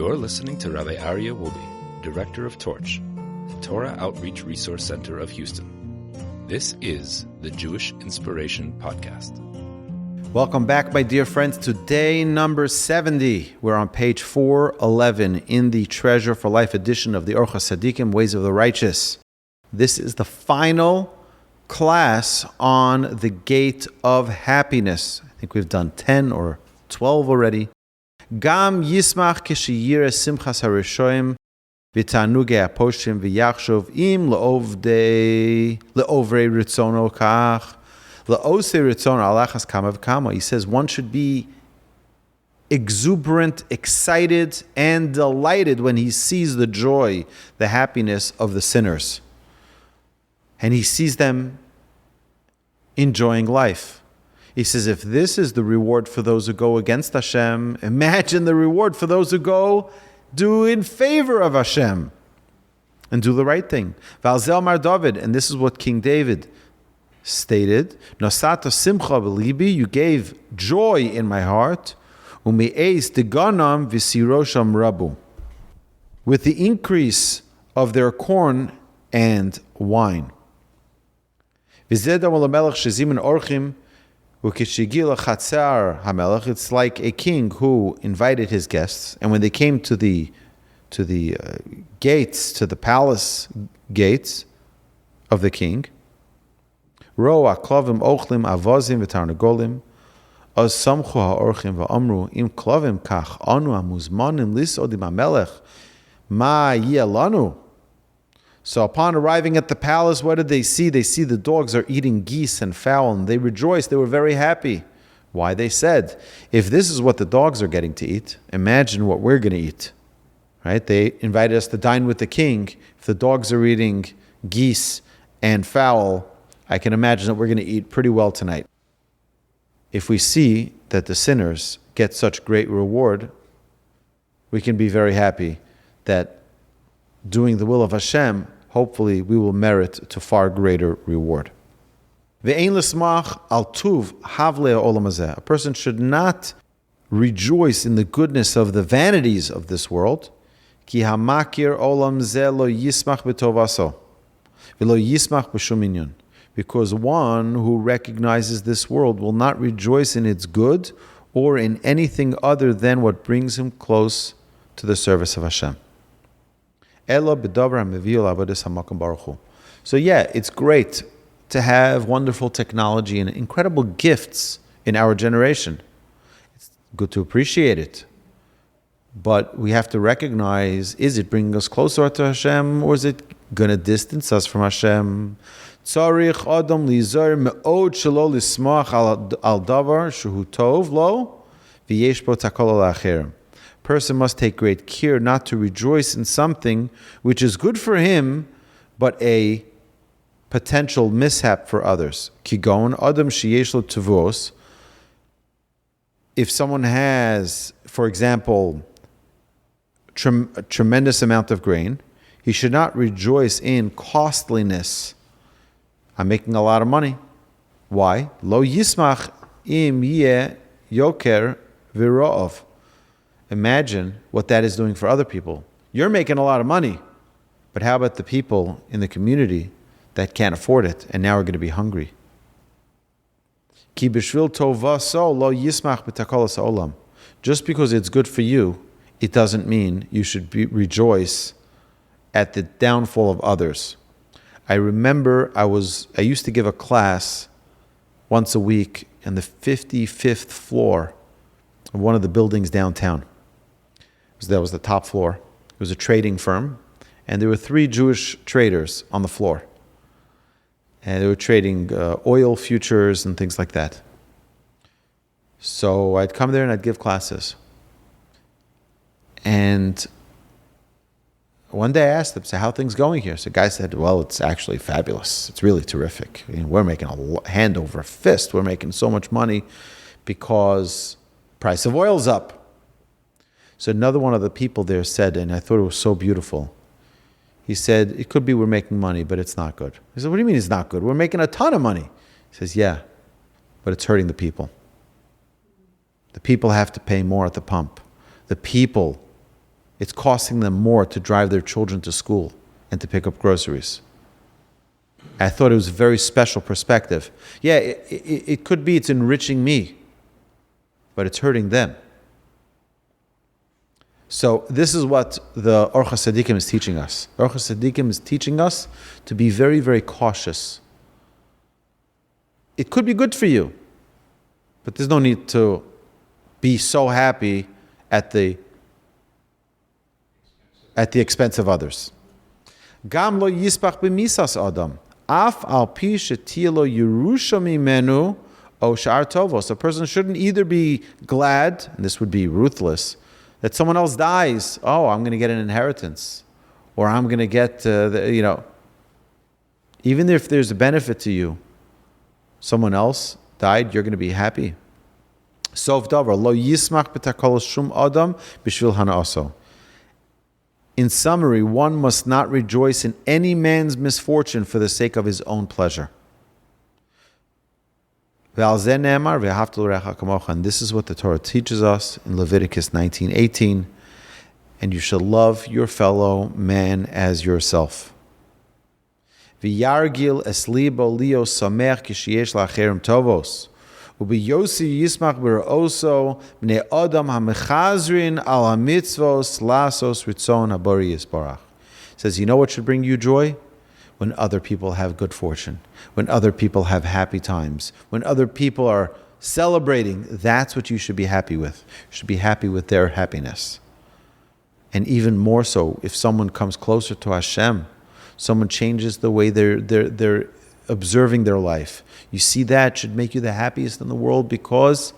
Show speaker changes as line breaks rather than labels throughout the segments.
You're listening to Rabbi Aryeh Wolbe, Director of Torch, the Torah Outreach Resource Center of Houston. This is the Jewish Inspiration Podcast.
Welcome back, my dear friends, to day number 70. We're on page 411 in the Treasure for Life edition of the Orchos Tzaddikim, Ways of the Righteous. This is the final class on the gate of happiness. I think we've done 10 or 12 already. Gam yismach kishiyire simchas harishoim v'tanuge aposhim v'yachshov im le'ovrei ritzono kach le'ose ritzono alachas kama v'kama. He says one should be exuberant, excited, and delighted when he sees the joy, the happiness of the sinners. And he sees them enjoying life. He says, if this is the reward for those who go against Hashem, imagine the reward for those who go do in favor of Hashem and do the right thing. Valzel Mar David, and this is what King David stated, Nosata simcha b'libi, you gave joy in my heart, ume'ez deganam v'sirosham rabu, with the increase of their corn and wine. V'zedam olamelech shezimin orchim, it's like a king who invited his guests, and when they came to the gates, to the palace gates of the king, Ro aklovim ochlim avozim v'tarnagolim, az samchu haorchim v'amru im klovim kach anu amuzmanim lisodim hamelech ma yelanu. So upon arriving at the palace, what did they see? They see the dogs are eating geese and fowl, and they rejoiced. They were very happy. Why? They said, if this is what the dogs are getting to eat, imagine what we're going to eat. Right? They invited us to dine with the king. If the dogs are eating geese and fowl, I can imagine that we're going to eat pretty well tonight. If we see that the sinners get such great reward, we can be very happy that doing the will of Hashem, hopefully we will merit to far greater reward. A person should not rejoice in the goodness of the vanities of this world, because one who recognizes this world will not rejoice in its good or in anything other than what brings him close to the service of Hashem. So yeah, it's great to have wonderful technology and incredible gifts in our generation. It's good to appreciate it. But we have to recognize, is it bringing us closer to Hashem, or is it going to distance us from Hashem? Person must take great care not to rejoice in something which is good for him, but a potential mishap for others. Kigon adam sheyesh lo tavos. If someone has, for example, a tremendous amount of grain, he should not rejoice in costliness. I'm making a lot of money. Why? Lo yismach im yeh yoker v'ro'ov. Imagine what that is doing for other people. You're making a lot of money, but how about the people in the community that can't afford it and now are going to be hungry? Just because it's good for you, it doesn't mean you should rejoice at the downfall of others. I remember I used to give a class once a week on the 55th floor of one of the buildings downtown. That was the top floor. It was a trading firm, and there were 3 Jewish traders on the floor. And they were trading oil futures and things like that. So I'd come there and I'd give classes. And one day I asked them, so how are things going here? So the guy said, well, it's actually fabulous. It's really terrific. We're making a hand over fist. We're making so much money because price of oil's up. So another one of the people there said, and I thought it was so beautiful, he said, it could be we're making money, but it's not good. I said, what do you mean it's not good? We're making a ton of money. He says, yeah, but it's hurting the people. The people have to pay more at the pump. The people it's costing them more to drive their children to school and to pick up groceries. I thought it was a very special perspective. Yeah, it could be it's enriching me, but it's hurting them. So this is what the Orchos Tzaddikim is teaching us. Orchos Tzaddikim is teaching us to be very, very cautious. It could be good for you, but there's no need to be so happy at the expense of others. Gam lo yispach b'misas adam, af al pi shetia lo yerusha mimenu o sha'ar tovos. A person shouldn't either be glad, and this would be ruthless, that someone else dies. Oh, I'm going to get an inheritance, or I'm going to get, even if there's a benefit to you, someone else died, you're going to be happy. Sof davar lo yismach b'takol shum adam b'shvil hana'aso. In summary, one must not rejoice in any man's misfortune for the sake of his own pleasure. And this is what the Torah teaches us in Leviticus 19:18. And you shall love your fellow man as yourself. V'yargil es libo lio samech kishiyesh la'acherim tovos. Ubiyosi yismach b'ra'oso b'nei adam ha'mechazrin al ha'mitzvos lasos ritzon habori yisbarach. Says, you know what should bring you joy? When other people have good fortune, when other people have happy times, when other people are celebrating, that's what you should be happy with. You should be happy with their happiness. And even more so, if someone comes closer to Hashem, someone changes the way they're observing their life. You see that should make you the happiest in the world, because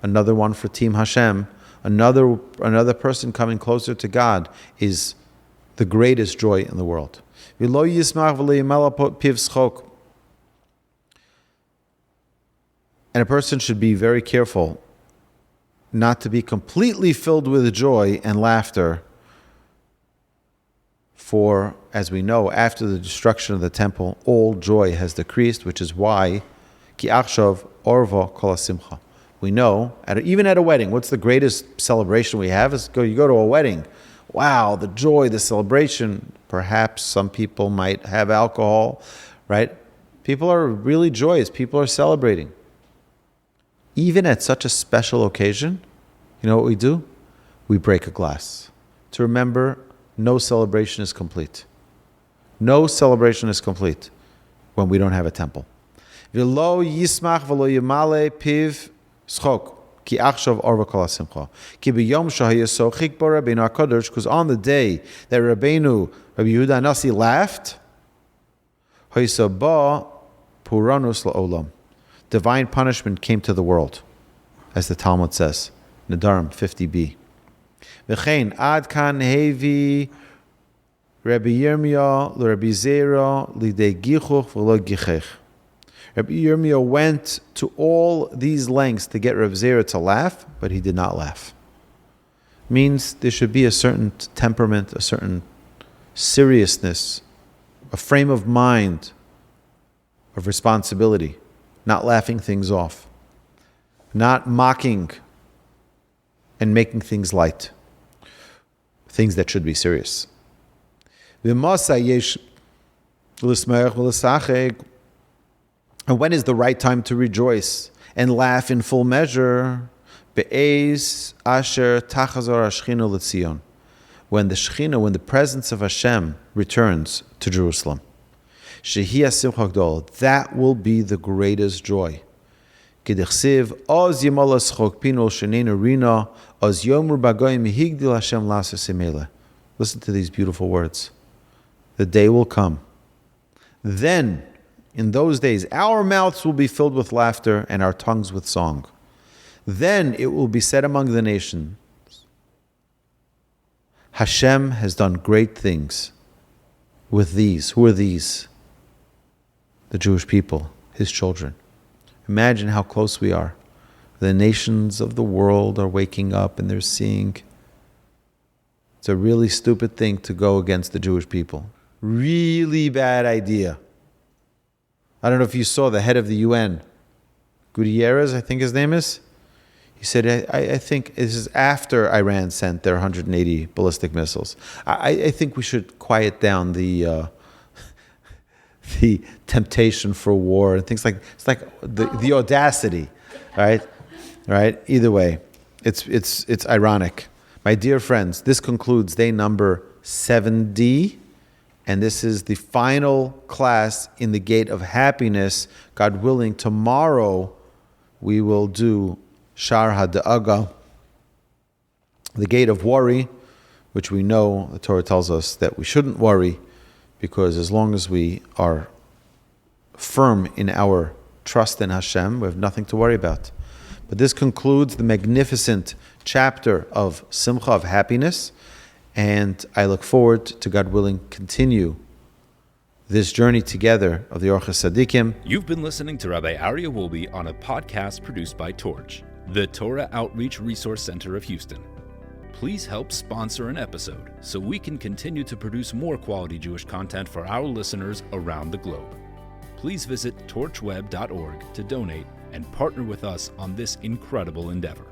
another one for Team Hashem, another person coming closer to God is the greatest joy in the world. And a person should be very careful not to be completely filled with joy and laughter. For, as we know, after the destruction of the temple, all joy has decreased, which is why Ki achshav orva kol hasimcha. We know, even at a wedding, what's the greatest celebration we have? You go to a wedding. Wow, the joy, the celebration. Perhaps some people might have alcohol, right? People are really joyous. People are celebrating. Even at such a special occasion, you know what we do? We break a glass to remember no celebration is complete. No celebration is complete when we don't have a temple. V'lo yismach v'lo yimale piv schok. Ki achshav orva kol hasimcha. Ki b'yom shahayasochik bo Rabbeinu HaKadosh, because on the day that Rabbi Yehuda Nasi laughed, hayisabah puranus la'olam. Divine punishment came to the world, as the Talmud says, Nedarim 50b. V'chein ad kan hevi Rabbi Yirmiyah l'Rabbi Zera lidei gichuch v'lo gichech. Rabbi Yirmiyah went to all these lengths to get Rabbi Zera to laugh, but he did not laugh. Means there should be a certain temperament, a certain seriousness, a frame of mind of responsibility, not laughing things off, not mocking and making things light, things that should be serious. And when is the right time to rejoice and laugh in full measure? Be'ez asher tachazor hashchina l'tzion. When the Shechina, when the presence of Hashem returns to Jerusalem. Shehi simcha gdol. That will be the greatest joy. K'dechsiv oz yimolas chokpino shenena rina oz yomur bagoyim higdil Hashem lasas imele. Listen to these beautiful words. The day will come. Then, in those days, our mouths will be filled with laughter and our tongues with song. Then it will be said among the nations, Hashem has done great things with these. Who are these? The Jewish people, His children. Imagine how close we are. The nations of the world are waking up and they're seeing. It's a really stupid thing to go against the Jewish people. Really bad idea. I don't know if you saw the head of the UN, Guterres, I think his name is. He said, I think this is after Iran sent their 180 ballistic missiles. I think we should quiet down the temptation for war and things like, it's like the audacity, right? Right? Either way, it's ironic. My dear friends, this concludes day number 70, and this is the final class in the Gate of Happiness. God willing, tomorrow we will do Shar HaDa'aga, the Gate of Worry, which we know the Torah tells us that we shouldn't worry, because as long as we are firm in our trust in Hashem, we have nothing to worry about. But this concludes the magnificent chapter of Simcha, of happiness, and I look forward to, God willing, continue this journey together of the Orchos Tzaddikim.
You've been listening to Rabbi Aryeh Wolbe on a podcast produced by Torch, the Torah Outreach Resource Center of Houston. Please help sponsor an episode so we can continue to produce more quality Jewish content for our listeners around the globe. Please visit torchweb.org to donate and partner with us on this incredible endeavor.